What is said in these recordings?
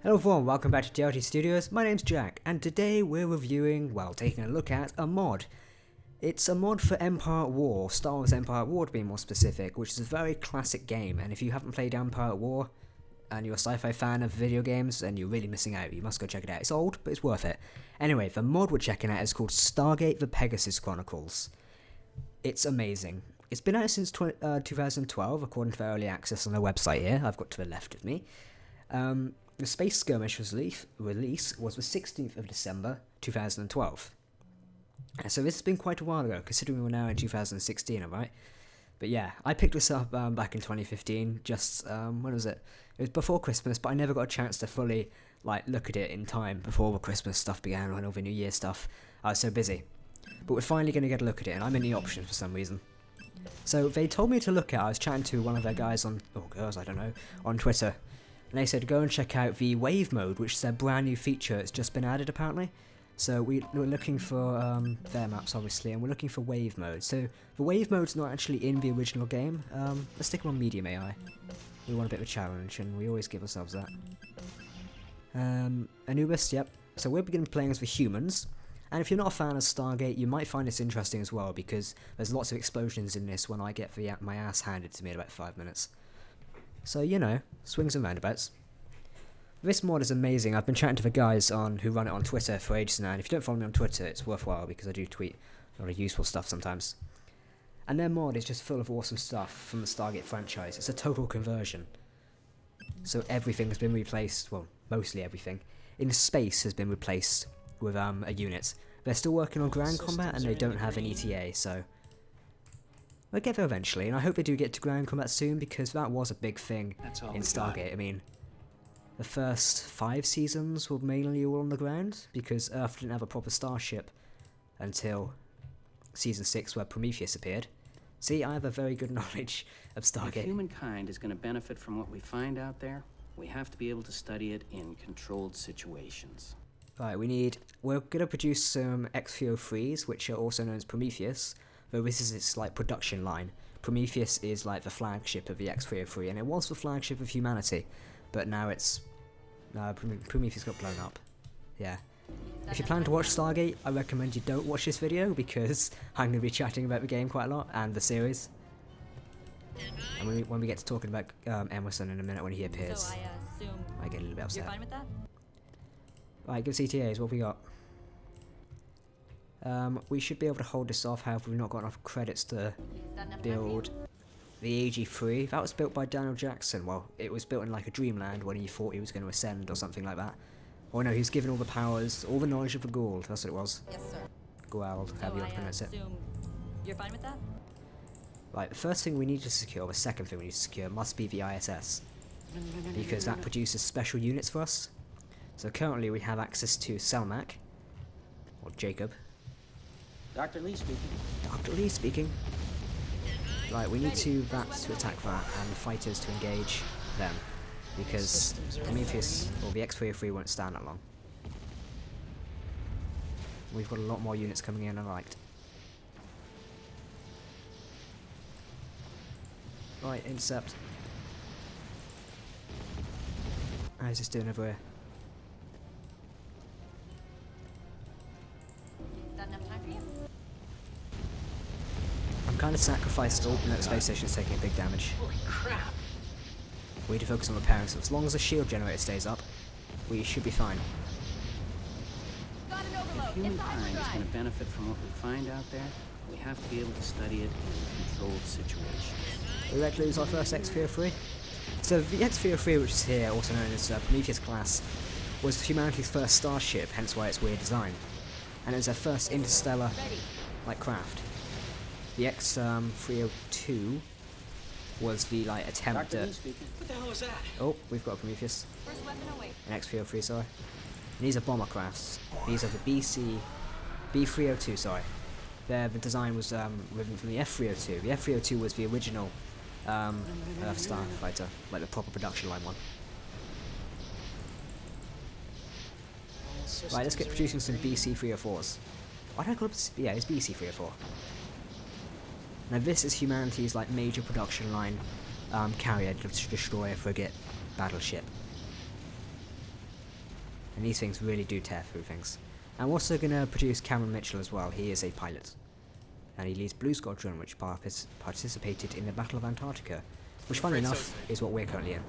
Hello everyone, welcome back to DLT Studios. My name's Jack, and today we're reviewing, taking a look at a mod. It's a mod for Empire at War, Star Wars Empire at War to be more specific, which is a very classic game, and if you haven't played Empire at War, and you're a sci-fi fan of video games, then you're really missing out. You must go check it out. It's old, but it's worth it. Anyway, the mod we're checking out is called Stargate the Pegasus Chronicles. It's amazing. It's been out since 2012, according to the early access on their website here. I've got to the left of me. The Space Skirmish release was the 16th of December 2012. So this has been quite a while ago, considering we're now in 2016, alright? But yeah, I picked this up back in 2015, just, when was it? It was before Christmas, but I never got a chance to fully, look at it in time before the Christmas stuff began, and all the New Year stuff. I was so busy. But we're finally going to get a look at it, and I'm in the options for some reason. So they told me to look at, I was chatting to one of their guys on, or girls, I don't know, on Twitter. And they said go and check out the wave mode, which is a brand new feature. It's just been added apparently. So we're looking for their maps obviously, and we're looking for wave mode. So the wave mode's not actually in the original game. Let's stick them on medium AI. We want a bit of a challenge, and we always give ourselves that. Anubis, yep. So we're beginning playing as the humans. And if you're not a fan of Stargate, you might find this interesting as well, because there's lots of explosions in this when I get my ass handed to me in about 5 minutes. So, you know, swings and roundabouts. This mod is amazing. I've been chatting to the guys who run it on Twitter for ages now, and if you don't follow me on Twitter, it's worthwhile because I do tweet a lot of useful stuff sometimes. And their mod is just full of awesome stuff from the Stargate franchise. It's a total conversion. So everything has been replaced, well, mostly everything, in space has been replaced with a unit. They're still working on ground combat, and they don't have an ETA, so we'll get there eventually, and I hope they do get to ground combat soon, because that was a big thing in Stargate. I mean, the first 5 seasons were mainly all on the ground, because Earth didn't have a proper starship until Season 6, where Prometheus appeared. See, I have a very good knowledge of Stargate. If humankind is going to benefit from what we find out there, we have to be able to study it in controlled situations. Right, we're going to produce some X-303s, which are also known as Prometheus, though this is its production line. Prometheus is the flagship of the X-303, and it was the flagship of humanity, but now it's Prometheus got blown up. Yeah. If you plan to watch Stargate, I recommend you don't watch this video, because I'm going to be chatting about the game quite a lot, and the series. And when we get to talking about Emerson in a minute when he appears, So I assume I get a little bit upset. you're fine with that? Right, give CTAs, what have we got? We should be able to hold this off, however we've not got enough credits to Is that enough time for you? build the AG-3. That was built by Daniel Jackson. Well, it was built in a dreamland when he thought he was going to ascend or something like that. Oh no, he was given all the powers, all the knowledge of the Gould, that's what it was. Yes, sir. Gould, however you want to So I pronounce it. assume you're fine with that? Right, the first thing we need to secure, the second thing we need to secure, must be the ISS. Because that produces special units for us. So currently we have access to Selmac, or Jacob. Dr. Lee speaking. Dr. Lee speaking. Right, we need rats to attack that, and fighters to engage them. Because Prometheus, or the X-303 won't stand that long. We've got a lot more units coming in, I liked. Right, intercept. How's this doing over here? Is that enough time for you? I'm kind of sacrificed. Oh, no, the space station's taking big damage. Holy crap! We need to focus on repairing, so as long as the shield generator stays up, we should be fine. Got an If overload. humankind is going to benefit from what we find out there, we have to be able to study it in controlled situations. Are we ready to lose our first X-303? So the X-303, which is here, also known as Prometheus class, was humanity's first starship, hence why it's weird design. And it was their first interstellar, craft. The X-302 was the, attempt Dr. at... Lee speaking. What the hell is that? Oh, we've got a Prometheus. First weapon away. An X-303, sorry. And these are bomber crafts. These are the B-302, sorry. The design was written from the F-302. The F-302 was the original starfighter, the proper production line one. Right, let's get producing some BC-304s. Why don't I call it... Yeah, it's BC-304. Now this is humanity's major production line carrier to destroy a frigate battleship. And these things really do tear through things. And we're also going to produce Cameron Mitchell as well. He is a pilot. And he leads Blue Squadron, which participated in the Battle of Antarctica. Which, funnily enough, is what we're currently in.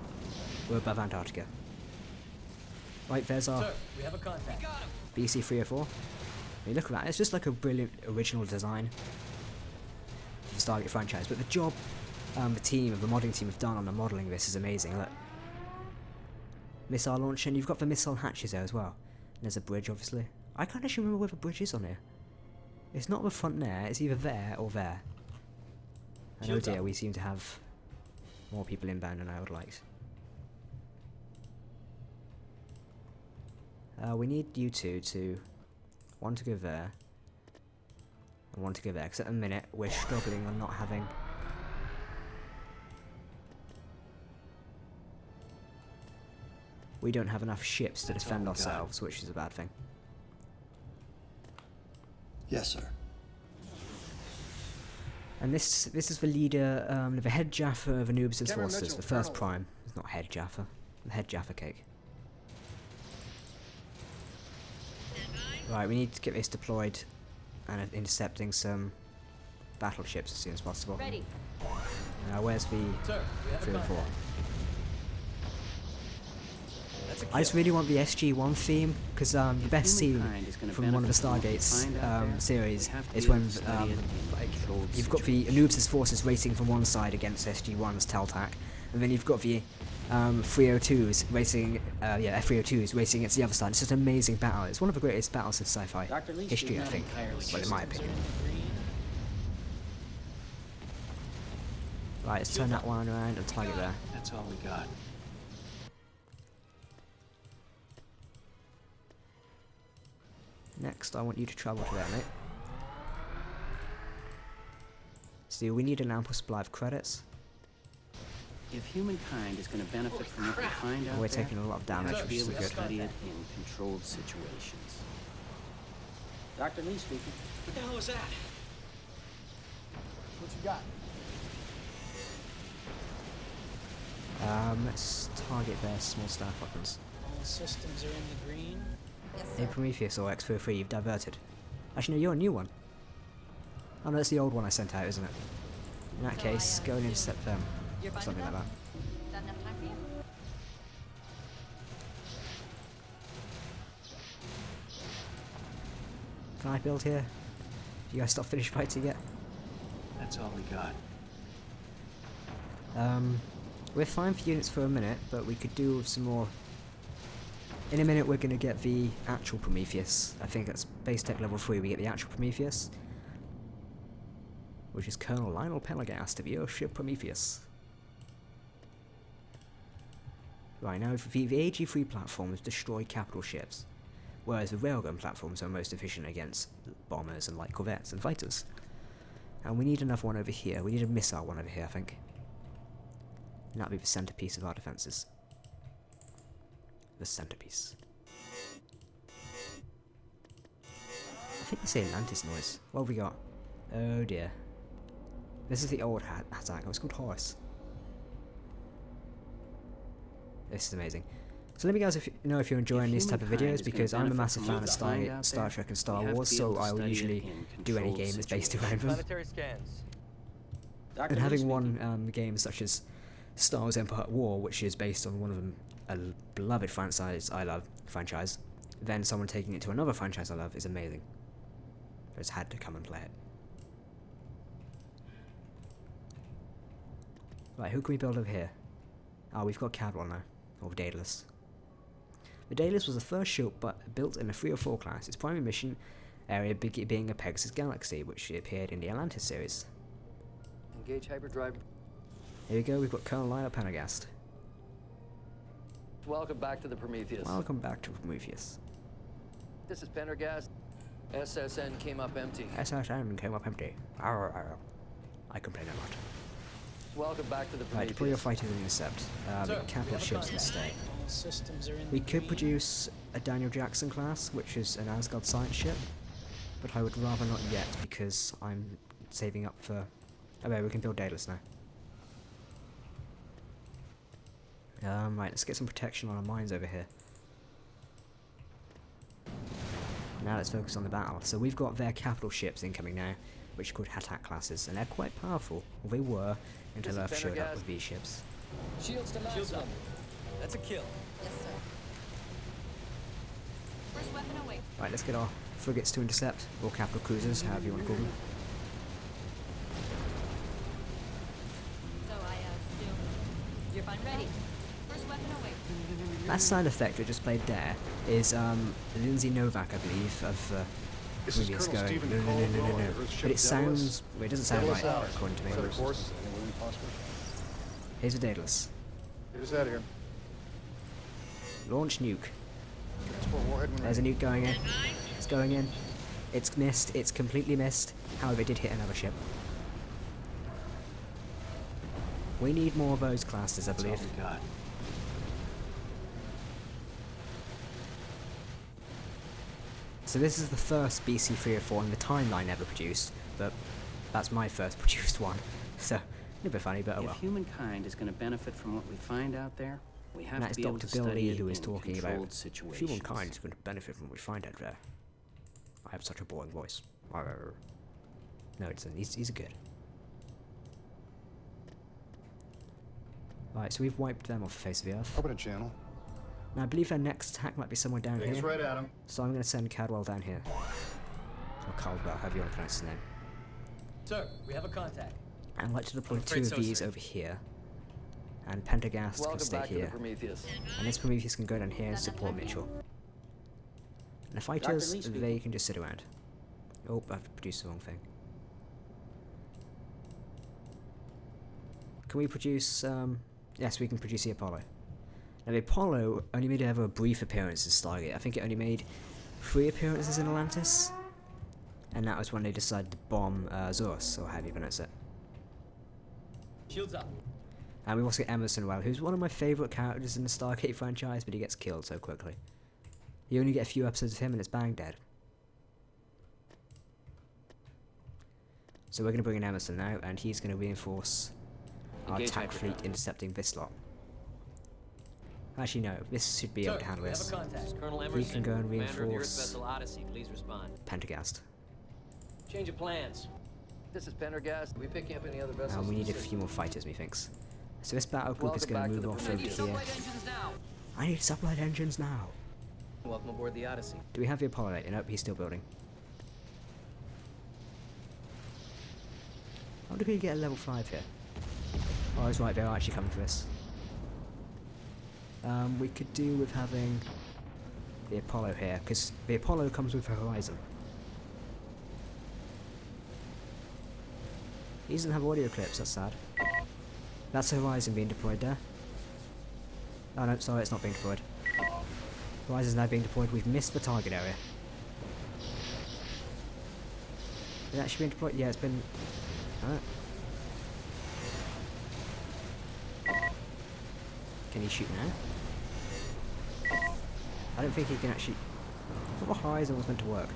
We're above Antarctica. Right, there's our we have a contact. BC 304. I mean, look at that. It's just like a brilliant original design for the Stargate franchise. But the job the modding team have done on the modelling of this is amazing. Look. Missile launcher, and you've got the missile hatches there as well. And there's a bridge, obviously. I can't actually remember where the bridge is on here. It's not the front there, it's either there or there. And oh dear, we seem to have more people inbound than I would like. We need you two to... one to go there, and one to go there, because at the minute we're struggling on not having... we don't have enough ships to defend ourselves, which is a bad thing. Yes, sir. And this is the leader, the head Jaffa of Anubis' forces, the first prime. It's not head Jaffa, the head Jaffa cake. Right, we need to get this deployed and intercepting some battleships as soon as possible. Ready. Where's the Sir, we have a 304? contact. That's a I just really want the SG-1 theme, because the best scene humankind is gonna from one of the benefit from what we Stargates find out there, series we have to is be able when to study it in like, controlled you've got the Anubis' forces racing from one side against SG-1's Teltac, and then you've got the 302s racing, F-302s racing against the other side. It's just an amazing battle. It's one of the greatest battles in sci-fi Dr. Lee history, I speaking think. entirely Well, in my opinion. Green. Right, let's turn that one around and target there. That's all we got. Next, I want you to travel to there, mate. See, we need an ample supply of credits. If humankind is going to benefit from what we find out We're there, taking a lot of we damage, have to be which able isn't to good. study it in controlled situations. Dr. Lee speaking. What the hell was that? What you got? Let's target their small staff weapons. All systems are in the green. Yes, Hey, sir. Prometheus or X-303, you've diverted. Actually, no, you're a new one. Oh no, that's the old one I sent out, isn't it? In that So case, I, go and assume intercept them. You're fine Something with like that. Is that enough time for you? Can I build here? You guys stop finished fighting yet? That's all we got. We're fine for units for a minute, but we could do with some more. In a minute we're going to get the actual Prometheus. I think that's base tech level 3, we get the actual Prometheus. Which is Colonel Lionel Pendergast of your ship Prometheus. Right, now the AG-3 platforms destroy capital ships, whereas the railgun platforms are most efficient against bombers and light corvettes and fighters. And we need another one over here. We need a missile one over here, I think. And that'll be the centerpiece of our defenses. The centerpiece. I think they say Atlantis noise. What have we got? Oh dear. This is the old attack. It was called Horus. This is amazing. So let me guys know if you're enjoying these type of humankind videos, is gonna because I'm a benefit massive from fan what of we find out Star there, Trek and Star we have to Wars, be so able to I will study it usually in do any controlled game that's based around them. Planetary scans. Dr. And Lee having speaking. one games such as Star Wars Empire at War, which is based on one of them, a beloved franchise I love, then someone taking it to another franchise I love is amazing. I just had to come and play it. Right, who can we build over here? Oh, we've got Cadwell now, or Daedalus. The Daedalus was the first ship built in the 304 class, its primary mission area being a Pegasus galaxy, which appeared in the Atlantis series. Engage hyperdrive. Here we go, we've got Colonel Lionel Pendergast. Welcome back to the Prometheus. Welcome back to Prometheus. This is Pendergast. SSN came up empty. SSM came up empty. Arr, arr. I complain a lot. Welcome back to the Right, Prometheus. deploy your fighters and intercept the Sir, capital we have a ships contact. instead. All systems are in We the could green. produce a Daniel Jackson class, which is an Asgard science ship, but I would rather not yet because I'm saving up for... Okay, we can build Daedalus now. Right, let's get some protection on our mines over here. Now let's focus on the battle. So we've got their capital ships incoming now, which are called attack classes, and they're quite powerful. Well, they were until This is Earth showed up Pendergast. with these ships. Shields to maximum. That's a kill. Yes, sir. First weapon away. Right, let's get our frigates to intercept, or capital cruisers, however you want to call them. So I assume you're fine. Ready. First weapon away. That sound effect we just played there is Lindsay Novak, I believe, of This is previous Colonel going. Stephen No. Caldwell, But Earthship it sounds. Well, it doesn't sound Daedalus right, out. according to me. Set a course any way possible. Here's the Daedalus. Get us out of here. Launch nuke. Transport warhead when There's a ready. nuke going in. It's going in. It's missed. It's completely missed. However, it did hit another ship. We need more of those classes, I believe. God. So this is the first BC 304 in the timeline ever produced, but that's my first produced one. So, a little bit funny, but oh If well. humankind is going to benefit from what we find out there, we have And to that's be able Dr. to Bill study Lee it who is in talking about controlled if situations. humankind is going to benefit from what we find out there. I have such a boring voice. Arr. No, he's good. Right, so we've wiped them off the face of the earth. Open a channel. Now I believe their next attack might be somewhere down Take us here. right at him. So I'm going to send Cadwell down here. Or Caldwell, however you want to pronounce his name. Sir, we have a contact. And I'd like to deploy I'm two afraid of so, these sir. over here. And Pendergast can Welcome stay back to the here. Prometheus. And this Prometheus can go down here and support Mitchell. And the fighters, Lee speaking. they can just sit around. Oh, I've produced the wrong thing. Can we produce, yes, we can produce the Apollo. Now the Apollo only made ever a brief appearance in Stargate. I think it only made 3 appearances in Atlantis. And that was when they decided to bomb Zorus, or however you pronounce it. Shields up. And we also get Emerson Well, who's one of my favourite characters in the Stargate franchise, but he gets killed so quickly. You only get a few episodes of him and it's bang dead. So we're going to bring in Emerson now, and he's going to reinforce our Engage attack fleet hyperdrive. intercepting this lot. Actually no, this should be able to handle we have this. a contact. Colonel He Emerson, can go and commander of the Earth reinforce vessel Odyssey, please respond. Pendergast. Change of plans. This is Pendergast. We picking up any other vessels? And we in need the a system? few more fighters, methinks. So this battle group is Welcome going back to to move the off over Prometheus. here. I need sublight engines now. Welcome aboard the Odyssey. Do we have the Apollo 8? Nope, he's still building. How did we get a level 5 here? Oh, I was right, they're actually coming for this. We could do with having the Apollo here, because the Apollo comes with a Horizon. He doesn't have audio clips, that's sad. That's a Horizon being deployed there. Oh no, sorry, it's not being deployed. Horizon's now being deployed, we've missed the target area. Is it actually being deployed? Yeah, it's been... Can he shoot now? I don't think he can actually... I thought the Horizon was meant to work.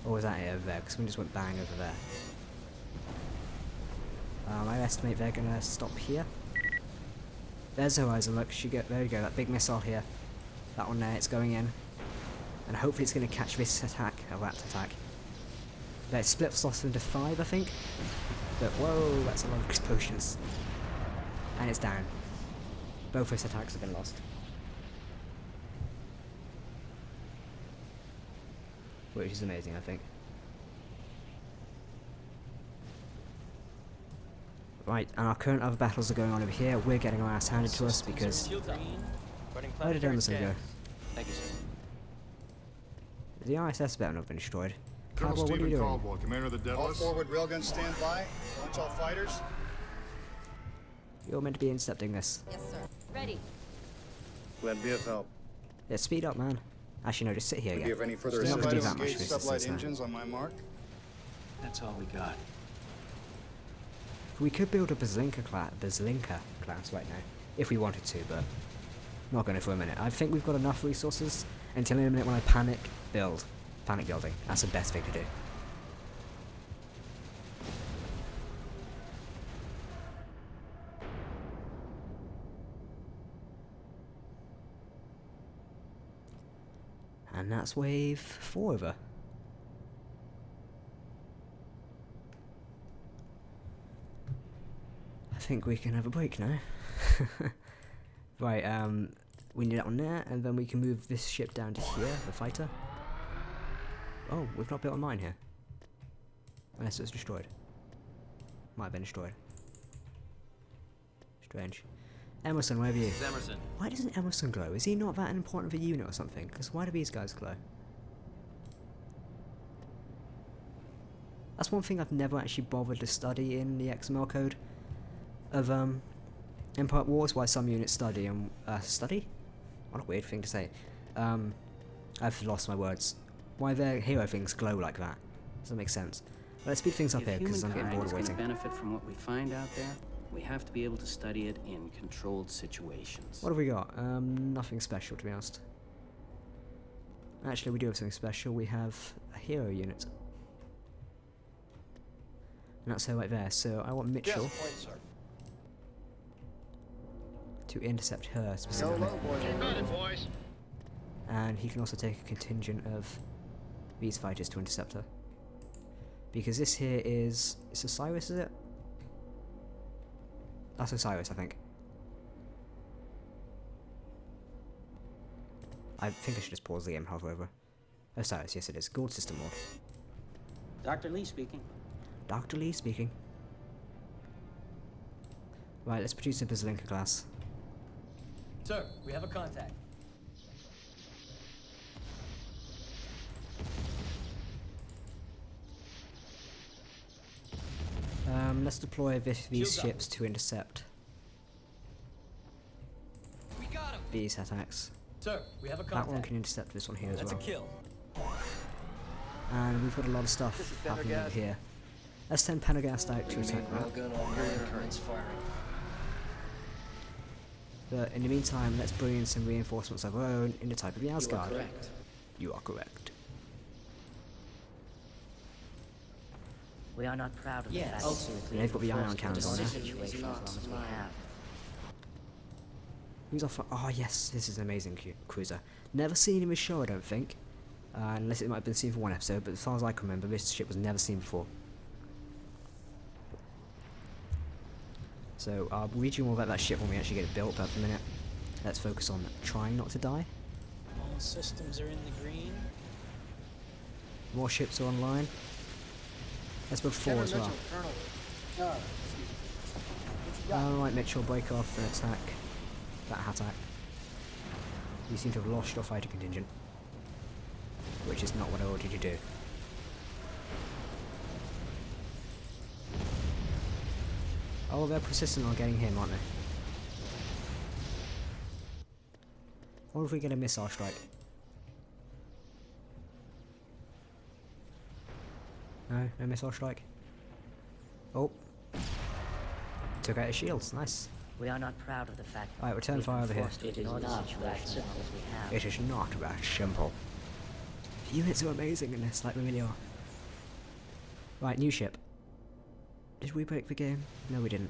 Or was that it over there? Because we just went bang over there. I estimate they're gonna stop here. There's the Horizon, look, there you go, that big missile here. That one there, it's going in. And hopefully it's gonna catch this attack, or that attack. It splits off into 5, I think. But whoa, that's a lot of explosions. And it's down. Both those attacks have been lost. Which is amazing, I think. Right, and our current other battles are going on over here. We're getting our ass handed to us because... Shields up. Running Where did planetary Emerson go? scans. Thank you, sir. The ISS better not have been destroyed. Colonel Cadwell, what are you Stephen doing? Caldwell, commander of the All Daedalus. forward railguns stand by. Launch all fighters. You're meant to be intercepting this. Yes, sir. Ready. Glad to be of help. Yeah, speed up, man. Actually, no, just sit here Do you again. have any further You're not gonna do assistance? that much Engage resistance sublight now. engines on my mark. That's all we got. We could build a Bazlinka class right now, if we wanted to, but not going to for a minute. I think we've got enough resources until in a minute when I panic build. Panic building. That's the best thing to do. And that's wave 4 over. I think we can have a break now. Right, we need that on there, and then we can move this ship down to here, the fighter. Oh, we've not built a mine here. Unless it was destroyed. Might have been destroyed. Strange. Emerson, where are you? This is Emerson. Why doesn't Emerson glow? Is he not that important of a unit or something? Because why do these guys glow? That's one thing I've never actually bothered to study in the XML code of Empire at Wars, why some units study and study? What a weird thing to say. I've lost my words. Why their hero things glow like that? Doesn't make sense. But let's speed things up If here because I'm getting bored humankind of is going to waiting. benefit from what we find out there, we have to be able to study it in controlled situations. What have we got? Nothing special, to be honest. Actually, we do have something special. We have a hero unit. And that's her right there. So I want Mitchell Yes, point, sir. to intercept her specifically. boys. And he can also take a contingent of these fighters to intercept her. Because this here is... It's Osiris, is it? That's Osiris, I think. I think I should just pause the game and hover over. Osiris, yes it is. Gold system mod. Dr. Lee speaking. Dr. Lee speaking. Right, let's produce a Basilica class. Sir, we have a contact. Let's deploy these Shields up. ships to intercept We got him. these attacks. Sir, we have a That contact. one can intercept this one here as That's well. a kill. And we've got a lot of This stuff is happening over Pendergast. here. Let's send Pendergast out to attack that. Railgun on rear turns firing. But in the meantime, let's bring in some reinforcements of our own in the type of the Asgard. correct. You are correct. We are not proud of the fact Yes. that And they've got the ion cannons on there. situation as long as we have. Who's off? Oh yes, this is an amazing cruiser. Never seen in this show, I don't think. Unless it might have been seen for one episode, but as far as I can remember, this ship was never seen before. So I'll read you more about that ship when we actually get it built, but for the minute, let's focus on trying not to die. All systems are in the green. More ships are online. Let's build 4 as well. Alright Mitchell, break off and attack that attack. You seem to have lost your fighter contingent, which is not what I ordered you to do. Oh, they're persistent on getting him, aren't they? What if we get a missile strike? No, no missile strike. Oh. Took out his shields, nice. We are not proud of the fact that Alright, return we've fire been over here. forced to ignore the situation as long as we have. It is not that simple. The units are amazing in this, like we really are. Right, new ship. Did we break the game? No, we didn't.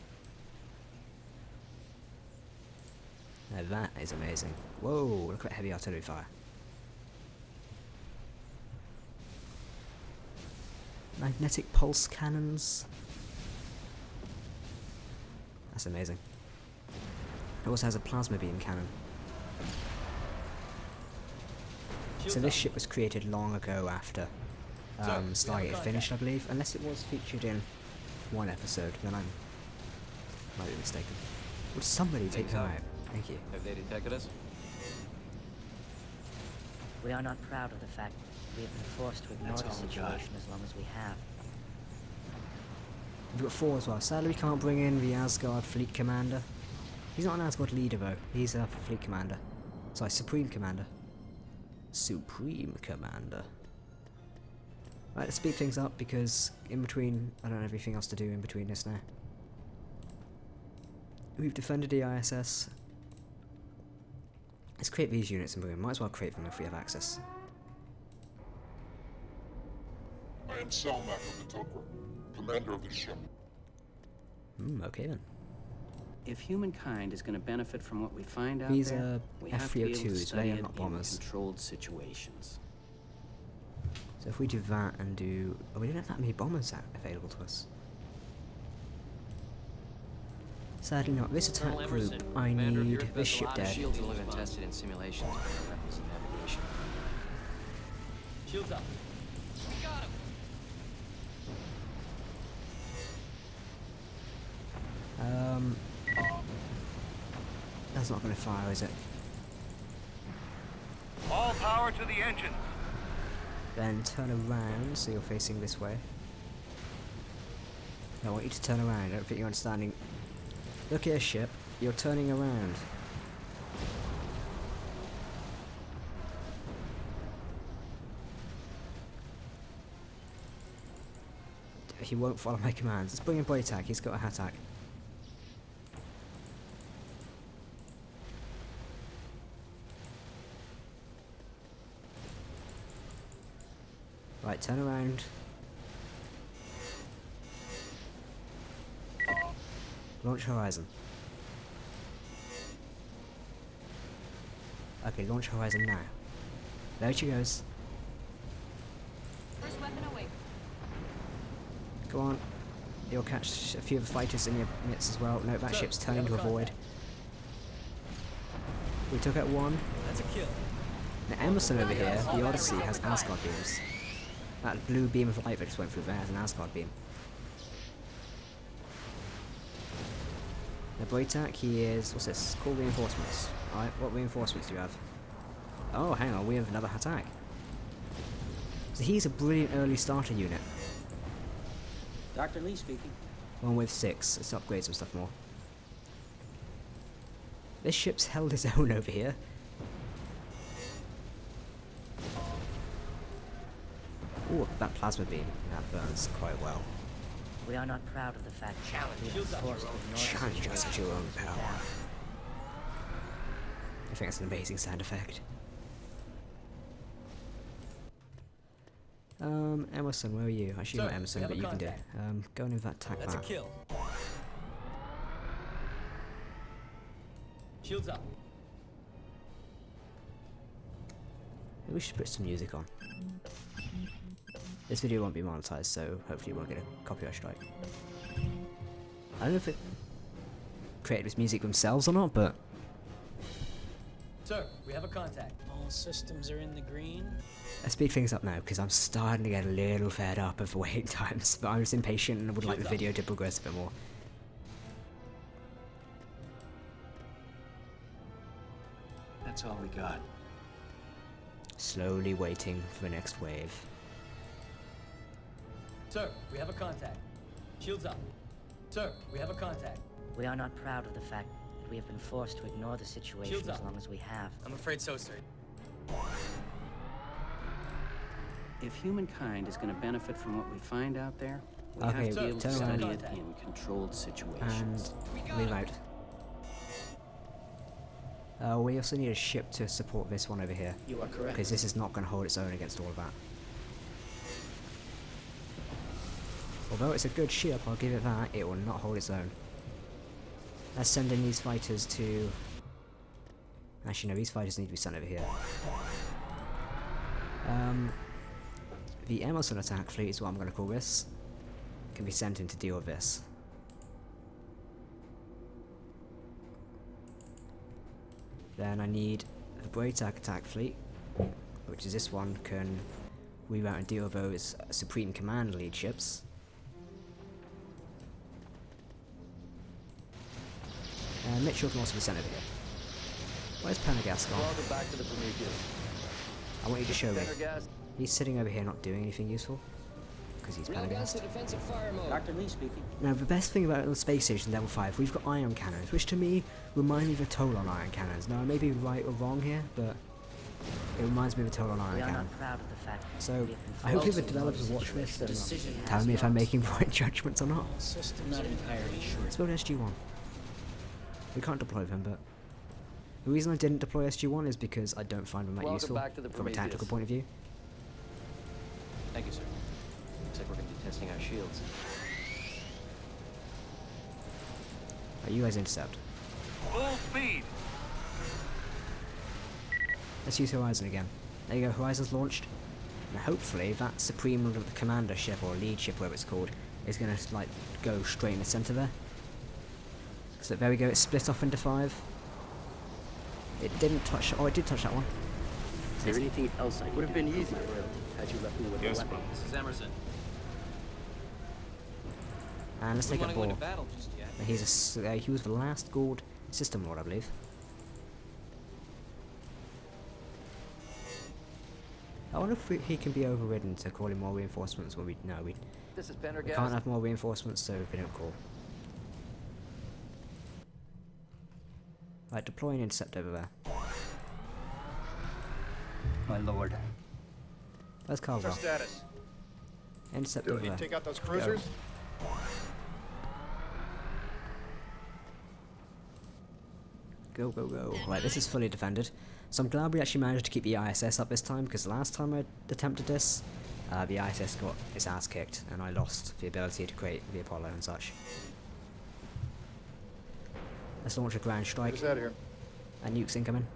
Now that is amazing. Whoa, look at that heavy artillery fire. Magnetic pulse cannons. That's amazing. It also has a plasma beam cannon. So this ship was created long ago after Stargate finished, I believe. Unless it was featured in one episode, then I might be mistaken. Would somebody take them out? Thank you. Have they detected us? We are not proud of the fact that we have been forced to ignore the situation as long as we have. We've got 4 as well. Sadly, we can't bring in the Asgard fleet commander. He's not an Asgard leader though. He's a fleet commander. Sorry, supreme commander. Supreme commander. Right, let's speed things up because in between, I don't have anything else to do in between this now. We've defended the ISS. Let's create these units and we might as well create them if we have access. I am Selmac of the Tok'ra, commander of the ship. Okay then. If humankind is going to benefit from what we find out These there, are we have to be able to F-302s, study they are it not in bombers. controlled situations. So if we do that and do... Oh, we don't have that many bombers available to us. Sadly not. This attack Colonel group, Emerson, I commander of need your this vessel ship Odyssey. dead. Shields have only been tested in simulations for their weapons and navigation. Shields up. We got him. That's not going to fire, is it? All power to the engine. Then turn around so you're facing this way. I want you to turn around. I don't think you're understanding. Look at a ship. You're turning around. He won't follow my commands. Let's bring in boy attack. He's got a hat attack. Right, turn around. Launch Horizon. Okay, launch Horizon now. There she goes. First weapon away. Go on. You'll catch a few of the fighters in your midst as well. No, that Sir, ship's we turning have to a a void. contact. We took out one. That's a kill. Now Emerson over here, the Odyssey, has Asgard beams. That blue beam of light that just went through there has an Asgard beam. The Boytak, he is... what's this? Call reinforcements. Alright, what reinforcements do you have? Oh, hang on, we have another attack. So he's a brilliant early starter unit. Dr. Lee speaking. One with 6. Let's upgrade some stuff more. This ship's held its own over here. Ooh, that plasma beam. That burns quite well. We are not proud of the fact that we have Shields been up. forced to ignore the Challenge us situation at your own we power. have. I think that's an amazing sound effect. Emerson, where are you? Actually, Sir, not Emerson, we have but a you can do it. contact. Go and invert attack That's a that. kill. Shields up. Maybe we should put some music on. This video won't be monetized, so hopefully you won't get a copyright strike. I don't know if it created this music themselves or not, but Sir, we have a contact. All systems are in the green. let's speed things up now, because I'm starting to get a little fed up of the waiting times, but I'm just impatient and would like the video to progress a bit more. That's all we got. Slowly waiting for the next wave. Sir, we have a contact. Shields up. Sir, we have a contact. We are not proud of the fact that we have been forced to ignore the situation Shields as up. long as we have. I'm afraid so, sir. If humankind is going to benefit from what we find out there, we Okay, have to be able to turn study around. it in controlled And situations. move out. We also need a ship to support this one over here, You are correct. because this is not going to hold its own against all of that. Although it's a good ship, I'll give it that, it will not hold its own. Let's send in these fighters to... Actually no, these fighters need to be sent over here. The Emerson attack fleet is what I'm going to call this. Can be sent in to deal with this. Then I need the Braytak attack fleet, which is this one, can reroute and deal with those Supreme Command lead ships. And Mitchell can also be sent over here. Where's Pendergast gone? Welcome back to the Prometheus. I want you to show me. Pendergast, He's sitting over here not doing anything useful. Because he's Pendergast. defensive fire mode. Dr. Lee speaking. Now, the best thing about the space station level 5, we've got ion cannons, which to me remind me of a Tolan ion cannons. Now, I may be right or wrong here, but it reminds me of a Tolan ion We are cannon. not proud of the fact that So, we have been I hope forced the to ignore developers the watch this situation. and tell me if I'm making the right judgments or not. All systems are entirely sure. Let's build SG-1. We can't deploy them, but the reason I didn't deploy SG-1 is because I don't find them that Welcome useful back to the from a tactical Prometheus. point of view. Thank you, sir. Looks like we're going to be testing our shields. Right, you guys intercept. Full speed. Let's use Horizon again. There you go, Horizon's launched. And hopefully that Supreme Commander ship, or lead ship, whatever it's called, is going to like go straight in the centre there. So there we go, it's split off into 5. It didn't touch, oh it did touch that one. Is there anything else I would have been easier had you left me with a weapon? This is Emerson. And let's take a Wouldn't wanna go ball. into battle just yet. And he was the last Gould System Lord, I believe. I wonder if he can be overridden to call in more reinforcements when we... No, we This is can't Pendergast. have more reinforcements, so we don't call. Right, deploying intercept over there. My lord. Where's What's our Caldwell? status? Intercept Do we over need there. to take out those cruisers? Go, go, go. Right, this is fully defended. So I'm glad we actually managed to keep the ISS up this time, because the last time I attempted this, the ISS got its ass kicked, and I lost the ability to create the Apollo and such. Let's launch a ground strike. Get us out of here. And nukes incoming.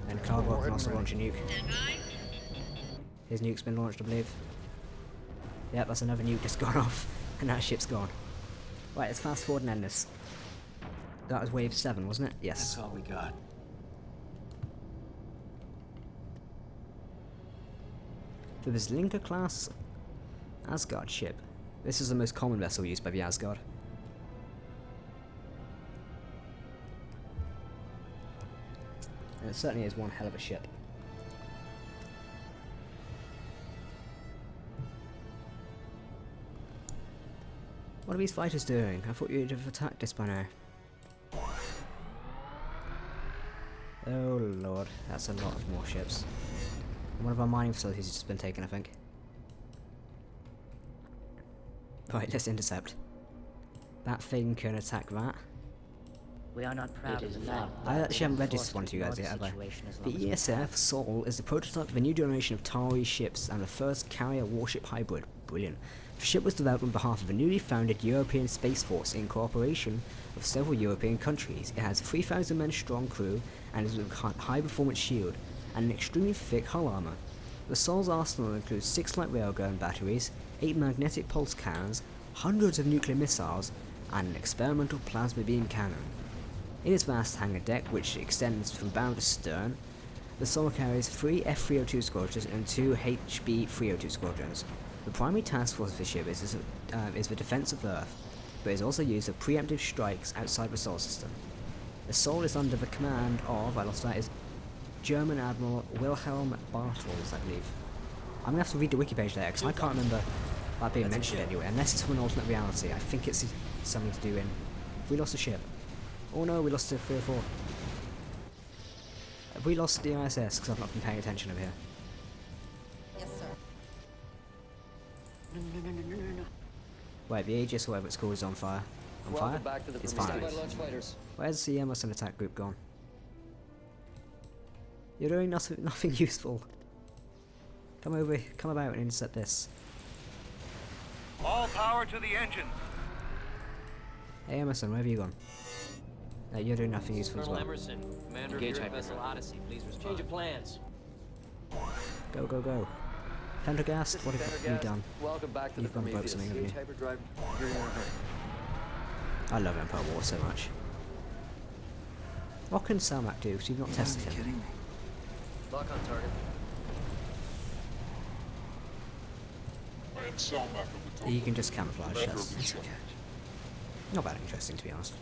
And Caldwell can also launch a nuke. His nuke's been launched, I believe. Yep, that's another nuke just gone off, and that ship's gone. Right, let's fast forward and end this. That was wave 7, wasn't it? Yes. That's all we got. There was Linker class Asgard ship. This is the most common vessel used by the Asgard. And it certainly is one hell of a ship. What are these fighters doing? I thought you'd have attacked this by now. Oh lord, that's a lot of more ships. And one of our mining facilities has just been taken, I think. Right, let's intercept. That thing can attack that. We are not proud of the fact I that actually haven't we read this forced one to you guys ignore yet, have I? situation as The long as we ESF Sol is the prototype of a new generation of Tari ships and the first carrier warship hybrid. Brilliant. The ship was developed on behalf of a newly founded European Space Force in cooperation with several European countries. It has 3,000 men strong crew and is with a high performance shield and an extremely thick hull armor. The Sol's arsenal includes 6 light railgun batteries, 8 magnetic pulse cannons, hundreds of nuclear missiles, and an experimental plasma beam cannon. In its vast hangar deck, which extends from bow to stern, the Sol carries 3 F-302 squadrons and 2 HB-302 squadrons. The primary task force of the ship is the defense of Earth, but is also used for preemptive strikes outside the Sol system. The Sol is under the command of, is German Admiral Wilhelm Bartels, I believe. I'm gonna have to read the wiki page there, because I can't remember that being mentioned anyway, unless it's from an alternate reality. I think it's something to do in... Have we lost a ship? Oh no, we lost a 3 or 4. Have we lost the ISS, because I've not been paying attention over here? Yes, sir. Wait, the Aegis, whatever it's called, is on fire. On fire? Welcome back to the It's Prometheus. fire. Launch fighters. Where's the Emerson attack group gone? You're doing nothing useful. Come over, come about and intercept this. All power to the engines. Hey Emerson, where have you gone? No, you're doing nothing useful as Colonel well. Emerson, commander Engage of your hyper. vessel Odyssey, please respond. Change of plans. Go, go, go. Pendergast, This what is have you Pendergast. done? Welcome back to You've the gone broke Prometheus. something, haven't Engage you? hyperdrive. You're in a hurry. I love Empire War so much. What can Salmac do? Because you've not tested him. kidding me? Lock on target. He can just camouflage. That's not that interesting, to be honest.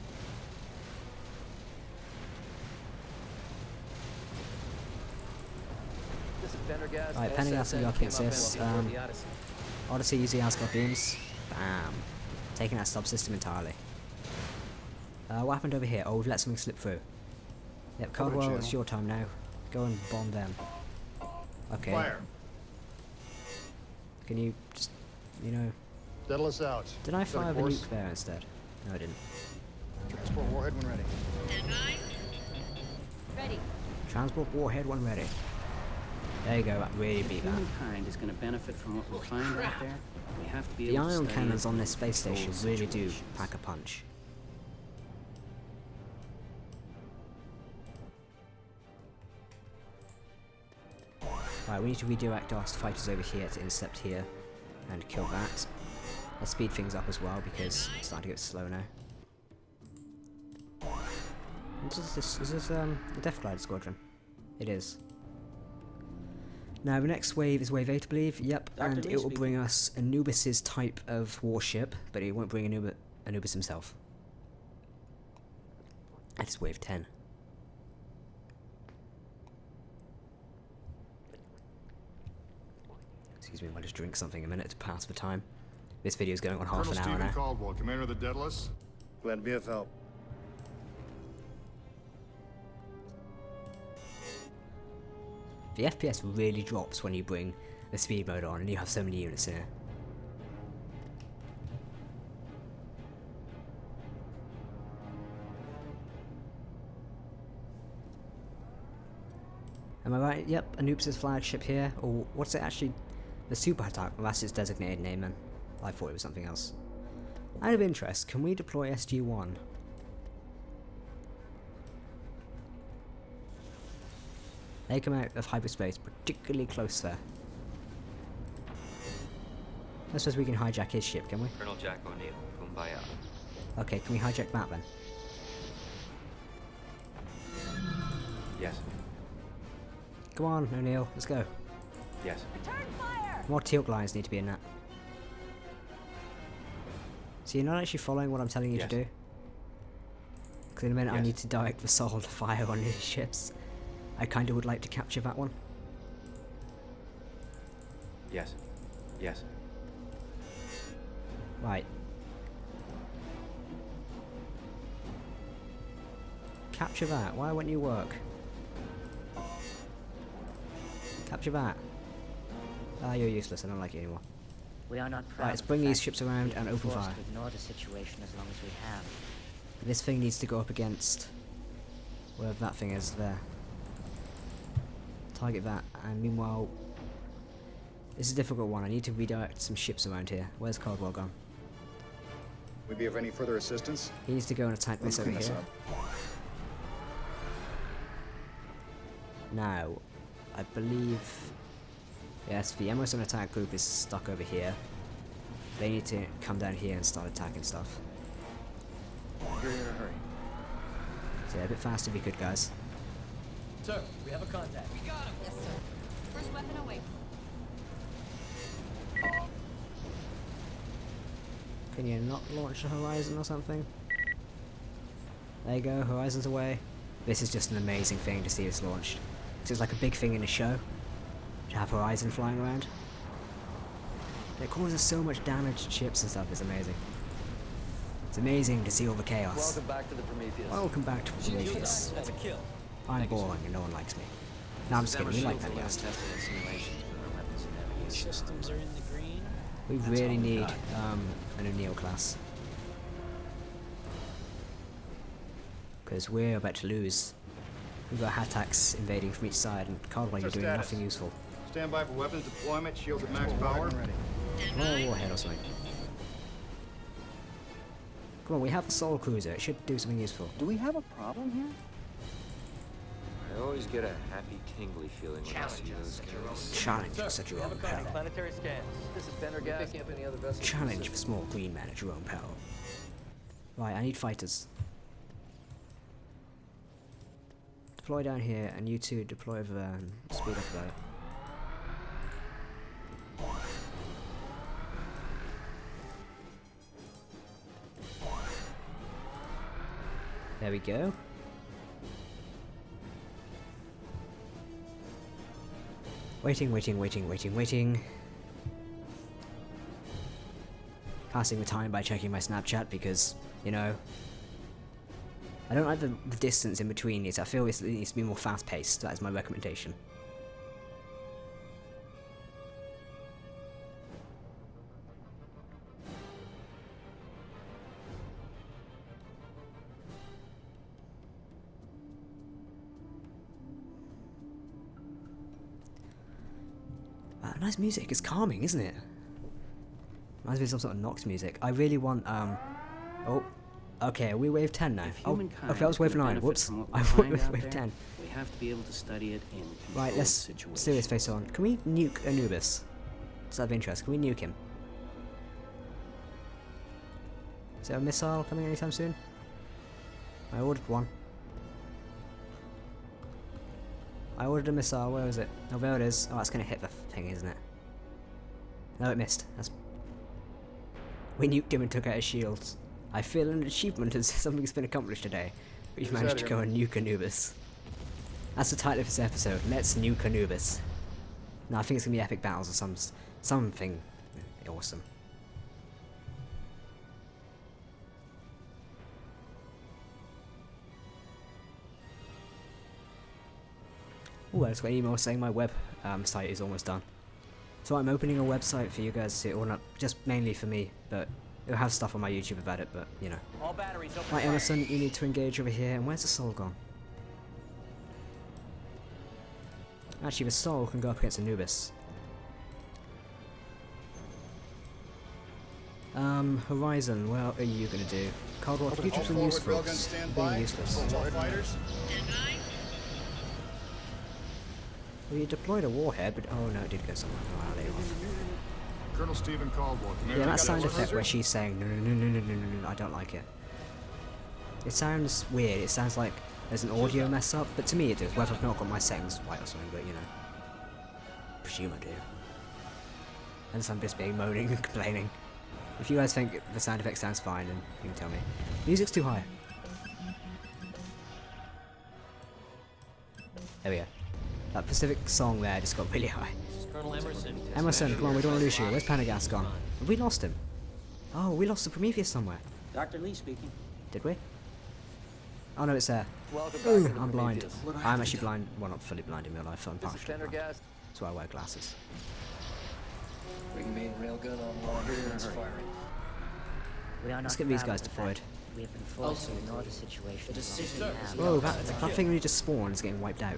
This is Pendergast. Right, Pendergast and SSN Yoki came up assist. empty aboard the Odyssey. Odyssey use the Asgard beams. Bam. Taking that subsystem entirely. What happened over here? Oh, we've let something slip through. Yep, Caldwell, channel. it's your time now. Go and bomb them. Okay. Fire. Can you just, you know... Settle us out. Did I Set a fire the course. nuke there instead? No, I didn't. Transport warhead when ready. Ready. Transport warhead when ready. There you go, that really beat that. Humankind is going to benefit from what we find out there. We have to be The able to ion study cannons it on in this space station controlled really do situations. pack a punch. Right, we need to redirect our fighters over here to intercept here and kill that. Let's speed things up as well because it's starting to get slow now. What is this? Is this the Death Glider Squadron? It is. Now the next wave is wave 8, I believe. Yep, Dr. and Lee it will speaking. bring us Anubis's type of warship, but it won't bring Anubis himself. That is wave 10. Excuse me, I might just drink something a minute to pass the time. This video is going on half Colonel an hour Stephen now. Caldwell, Commander of the Daedalus. Glad to be of help. The FPS really drops when you bring the speed mode on and you have so many units in here. Am I right? Yep, Anubis' flagship here, or what's it actually? The Super Attack, well, that's its designated name then. I thought it was something else. Out of interest, can we deploy SG-1? They come out of hyperspace particularly close there. I suppose we can hijack his ship, can we? Colonel Jack O'Neill, Kumbaya. Okay, can we hijack that then? Yes. Come on, O'Neill, let's go. Yes. More teal lines need to be in that. So you're not actually following what I'm telling you Yes. to do? Because in a minute I Yes. need to direct the Sol to fire on his ships. I kinda would like to capture that one. Yes. Yes. Right. Capture that. Why won't you work? Capture that. Ah, you're useless. I don't like you anymore. We are not proud. Right, let's of the bring these fact ships that around we have and been open forced fire. to ignore the situation as long as we have. This thing needs to go up against wherever that thing is there. Target that, and meanwhile, this is a difficult one. I need to redirect some ships around here. Where's Caldwell gone? We be of any further assistance? He needs to go and attack Let's this over clean this here. up. Now, I believe, yes, the Emerson attack group is stuck over here. They need to come down here and start attacking stuff. You're in a hurry. So yeah, a bit faster if you could, guys. Sir, we have a contact. Yes, sir. First weapon away. Can you not launch a Horizon or something? There you go, Horizon's away. This is just an amazing thing to see this launched. This is like a big thing in a show, to have Horizon flying around. It causes so much damage to ships and stuff, it's amazing. It's amazing to see all the chaos. Welcome back to the Prometheus. Welcome back to Prometheus. That's a kill. I'm boring and no one likes me. No, I'm just kidding, we like that guys. Tested in simulations with our weapons and navigation. Systems are in the green. We That's really all we need got. an O'Neill class. Because we're about to lose. We've got Hattacks invading from each side, and Caldwell, you're What's our doing status? nothing useful. Stand by for weapons deployment, shields at max Transport power. warhead when ready. Roll a warhead or something. Come on, we have the Soul Cruiser. It should do something useful. Do we have a problem here? I always get a happy, tingly feeling when I see those guys. Challenge us at your own peril. Planetary scans. This is Pendergast. Picking up any other vessels. Challenge the small green man at your own peril. Right, I need fighters. Deploy down here, and you two deploy over there and speed up there. There we go. Waiting, waiting, waiting, waiting, waiting. Passing the time by checking my Snapchat because, you know, I don't like the distance in between these. I feel it needs to be more fast-paced. That is my recommendation. Oh, nice music. It's calming, isn't it? Reminds me of some sort of Nox music. I really want, oh. Okay, are we wave 10 now? Oh, okay, that was wave 9. Whoops. I went with wave 10. We have to be able to study it in Right, let's do this face on. Can we nuke Anubis? Just out of interest, can we nuke him? Is there a missile coming anytime soon? I ordered one. I ordered a missile, where is it? Oh, there it is. Oh, that's gonna hit the thing, isn't it? No, it missed. That's... We nuked him and took out his shields. I feel an achievement as something's been accomplished today. We've managed to go and nuke Anubis. That's the title of this episode. Let's nuke Anubis. No, I think it's gonna be epic battles or something awesome. Oh, I just got an email saying my web site is almost done. So I'm opening a website for you guys to see, or not, just mainly for me, but it'll have stuff on my YouTube about it, but, you know. All batteries open. Right, Emerson, you need to engage over here, and where's the soul gone? Actually, the soul can go up against Anubis. Horizon, what are you gonna do? Cold War, you do something useful. Being useless. Well, you deployed a warhead, but oh no, it did go somewhere. Oh, I'll lay it off. Colonel Stephen Caldwell. Yeah, that sound effect where she's saying no, no, no, no, no, no, no, no, I don't like it. It sounds weird. It sounds like there's an audio mess up, but to me it does. Whether I've not got my settings right or something, but you know, presume I do. Unless I'm just being moaning and complaining. If you guys think the sound effect sounds fine, then you can tell me. Music's too high. There we go. That Pacific song there just got really high. Colonel Emerson. Emerson, come on, we don't want to lose you. Where's Pendergast gone? Have we lost him? Oh, we lost the Prometheus somewhere. Dr. Lee speaking. Did we? Oh no, it's there. Welcome back Ooh, to the I'm blind. Prometheus. I'm actually blind. Well, not fully blind in real life. I'm This is partially blind. Pendergast. That's why I wear glasses. Wing main railgun online. It's firing. We are not Let's get these proud guys of the deployed. fact we have been forced to ignore the situation. The decision as long as we Whoa, have. that thing really just spawned is getting wiped out.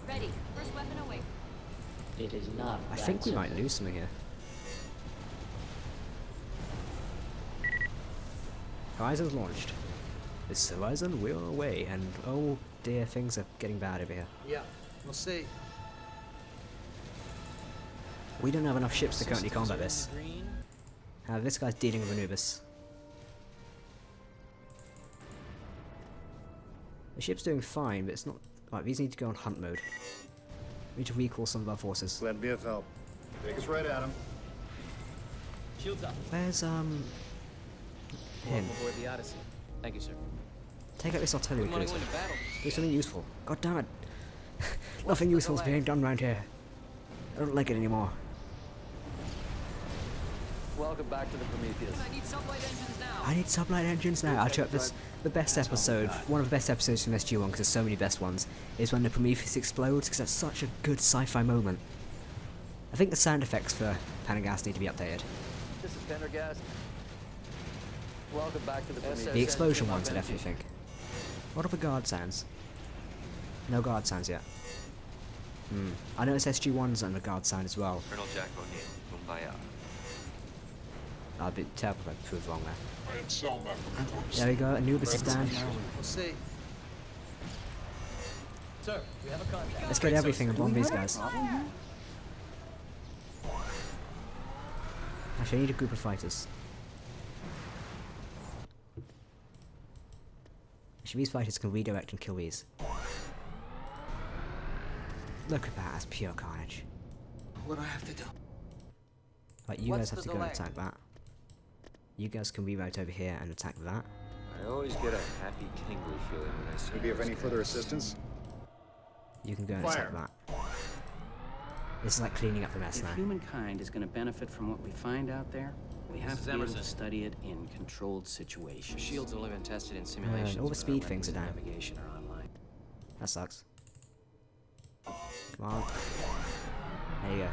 Ready. First weapon away. It is not. I that think we simple. might lose something here. Horizon's launched. This Horizon, we're away, and oh dear, things are getting bad over here. Yeah, we'll see. We don't have enough ships to currently combat this. Green. This guy's dealing with Anubis. The ship's doing fine, but it's not... Right, these need to go on hunt mode. We need to recall some of our forces. Glad to be of help. Take us right at him. Shields up. Where's, him? Aboard the Odyssey. Thank you, sir. Take out this artillery We want to cruiser. go into battle. Do something useful. God damn it. Nothing useful is being done around here. I don't like it anymore. Welcome back to the Prometheus. I need sublight engines now. I need sublight engines now. Actually, the best episode, one of the best episodes from SG1, because there's so many best ones, is when the Prometheus explodes, because that's such a good sci-fi moment. I think the sound effects for Pendergast need to be updated. This is Pendergast. Welcome back to the Prometheus. The explosion ones, I definitely think. What are the guard sounds? No guard sounds yet. I noticed SG1's on the guard sound as well. Colonel Jack O'Neill, Kumbaya. I'd be terrible if I proved wrong there. There we go, Anubis is down. We'll see. Sir, we have a contact. Let's get everything and bomb these guys. Actually, I need a group of fighters. Actually, these fighters can redirect and kill these. Look at that, that's pure carnage. What do I have to do? Right, you guys have to go and attack that. You guys can reroute over here and attack that. I always get a happy, tingly feeling when I see Maybe of those any further guys. assistance? You can go and attack that. This is like cleaning up the mess If now. humankind is going to benefit from what we find out there, we have to be able to study it in controlled situations. Shields have only been tested in simulations. all the speed things are down. Navigation are online. That sucks. Come on. There you go.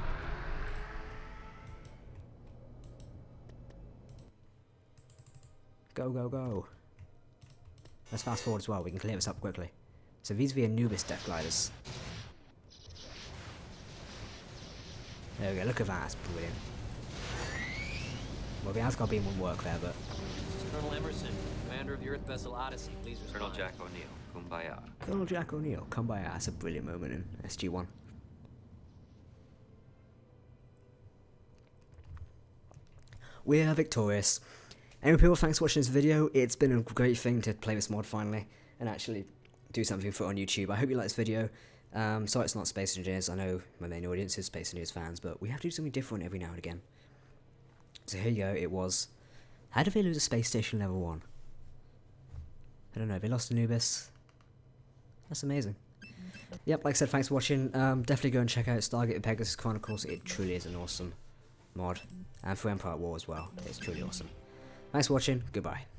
Go, go, go. Let's fast forward as well, we can clear this up quickly. So these are the Anubis Death Gliders. There we go, look at that, that's brilliant. Well, the Asgard beam wouldn't work there, but... This is Colonel Emerson, commander of the Earth vessel Odyssey. Please respond. Colonel Jack O'Neill, kumbaya. Colonel Jack O'Neill, come by, that's a brilliant moment in SG-1. We are victorious. Anyway people, thanks for watching this video. It's been a great thing to play this mod finally, and actually do something for it on YouTube. I hope you like this video. Sorry it's not Space Engineers, I know my main audience is Space Engineers fans, but we have to do something different every now and again. So here you go, it was... How did they lose a space station level 1? I don't know, they lost Anubis. That's amazing. Yep, like I said, thanks for watching. Definitely go and check out Stargate the Pegasus Chronicles. It truly is an awesome mod. And for Empire at War as well. It's truly awesome. Thanks for watching. Goodbye.